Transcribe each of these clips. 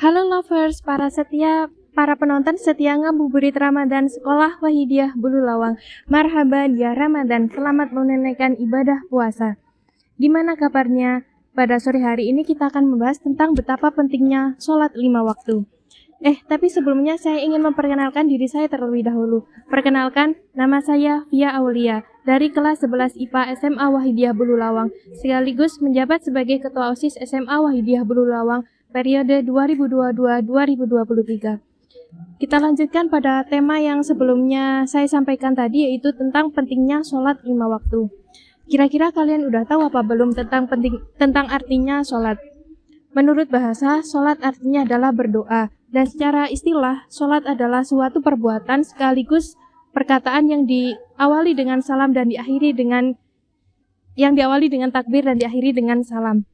Halo lovers, para penonton setia ngabuburit Ramadan Sekolah Wahidiyah Bululawang. Marhaban ya Ramadan, selamat menunaikan ibadah puasa. Gimana kabarnya? Pada sore hari ini kita akan membahas tentang betapa pentingnya sholat 5 waktu. Tapi sebelumnya saya ingin memperkenalkan diri saya terlebih dahulu. Perkenalkan, nama saya Via Aulia dari kelas 11 IPA SMA Wahidiyah Bululawang, sekaligus menjabat sebagai Ketua OSIS SMA Wahidiyah Bululawang periode 2022-2023. Kita lanjutkan pada tema yang sebelumnya saya sampaikan tadi, yaitu tentang pentingnya sholat 5 waktu. Kira-kira kalian udah tahu apa belum tentang artinya sholat? Menurut bahasa, sholat artinya adalah berdoa. Dan secara istilah, sholat adalah suatu perbuatan sekaligus perkataan yang diawali dengan salam dan diakhiri dengan takbir dan diakhiri dengan salam.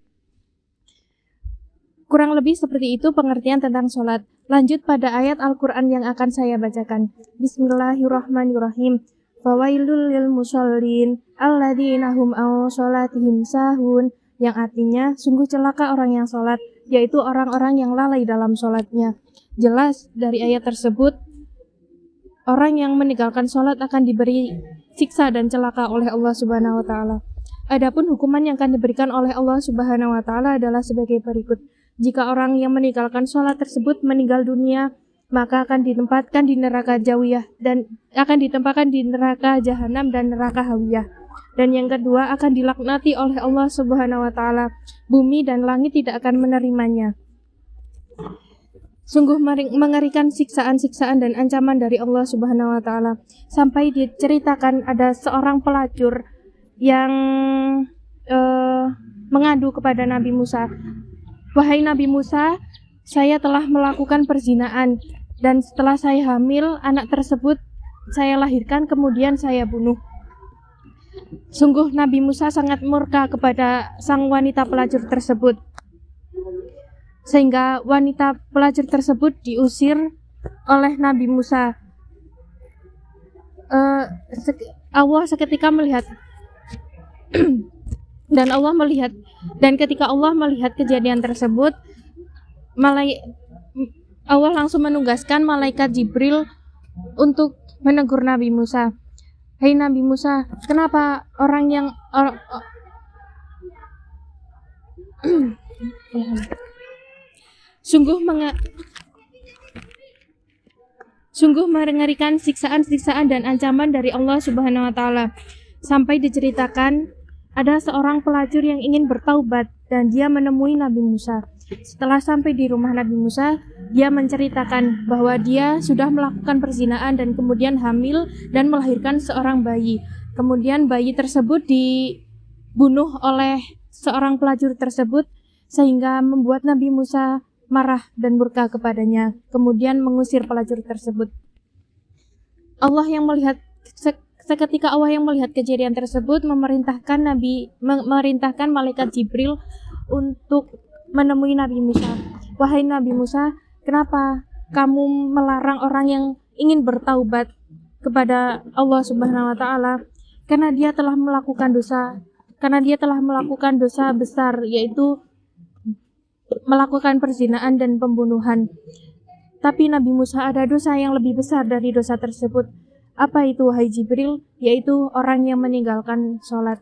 Kurang lebih seperti itu pengertian tentang sholat. Lanjut pada ayat Al-Quran yang akan saya bacakan. Bismillahirrahmanirrahim. Fawailul lil musallin alladzina hum an sholatihim sahun, yang artinya sungguh celaka orang yang sholat, yaitu orang-orang yang lalai dalam sholatnya. Jelas dari ayat tersebut, orang yang meninggalkan sholat akan diberi siksa dan celaka oleh Allah Subhanahu wa Ta'ala. Adapun hukuman yang akan diberikan oleh Allah Subhanahu wa Ta'ala adalah sebagai berikut. Jika orang yang meninggalkan sholat tersebut meninggal dunia, maka akan ditempatkan di neraka jawiyah dan akan ditempatkan di neraka jahanam dan neraka hawiyah. Dan yang kedua, akan dilaknati oleh Allah Subhanahu wa Ta'ala. Bumi dan langit tidak akan menerimanya. Sungguh mengerikan siksaan-siksaan dan ancaman dari Allah Subhanahu wa Ta'ala. Sampai diceritakan ada seorang pelacur yang mengadu kepada Nabi Musa. Wahai Nabi Musa, saya telah melakukan perzinaan, dan setelah saya hamil, anak tersebut saya lahirkan, kemudian saya bunuh. Sungguh Nabi Musa sangat murka kepada sang wanita pelacur tersebut, sehingga wanita pelacur tersebut diusir oleh Nabi Musa. Allah seketika melihat dan ketika Allah melihat kejadian tersebut, Allah langsung menugaskan malaikat Jibril untuk menegur Nabi Musa. Hai Nabi Musa, kenapa orang yang sungguh mengerikan siksaan-siksaan dan ancaman dari Allah Subhanahu wa Ta'ala. Sampai diceritakan ada seorang pelacur yang ingin bertaubat dan dia menemui Nabi Musa. Setelah sampai di rumah Nabi Musa, dia menceritakan bahwa dia sudah melakukan perzinaan dan kemudian hamil dan melahirkan seorang bayi. Kemudian bayi tersebut dibunuh oleh seorang pelacur tersebut, sehingga membuat Nabi Musa marah dan murka kepadanya, kemudian mengusir pelacur tersebut. Seketika Allah yang melihat kejadian tersebut memerintahkan malaikat Jibril untuk menemui Nabi Musa. Wahai Nabi Musa, kenapa kamu melarang orang yang ingin bertaubat kepada Allah Subhanahu wa Ta'ala? Karena dia telah melakukan dosa besar, yaitu melakukan perzinaan dan pembunuhan. Tapi Nabi Musa ada dosa yang lebih besar dari dosa tersebut. Apa itu, wahai Jibril? Yaitu orang yang meninggalkan sholat.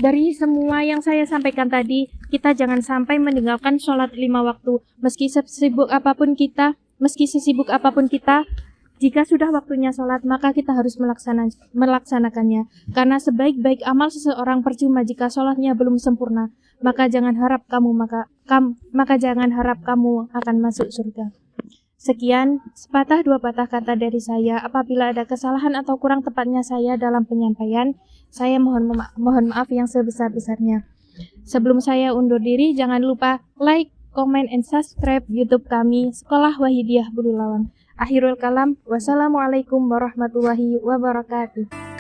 Dari semua yang saya sampaikan tadi, kita jangan sampai meninggalkan sholat 5 waktu. Meski sesibuk apapun kita, jika sudah waktunya sholat, maka kita harus melaksanakannya. Karena sebaik-baik amal seseorang percuma jika sholatnya belum sempurna. Maka jangan harap kamu akan masuk surga. Sekian, sepatah dua patah kata dari saya. Apabila ada kesalahan atau kurang tepatnya saya dalam penyampaian, saya mohon maaf yang sebesar-besarnya. Sebelum saya undur diri, jangan lupa like, comment, and subscribe YouTube kami, Sekolah Wahidiyah Bululawang. Akhirul kalam, wassalamualaikum warahmatullahi wabarakatuh.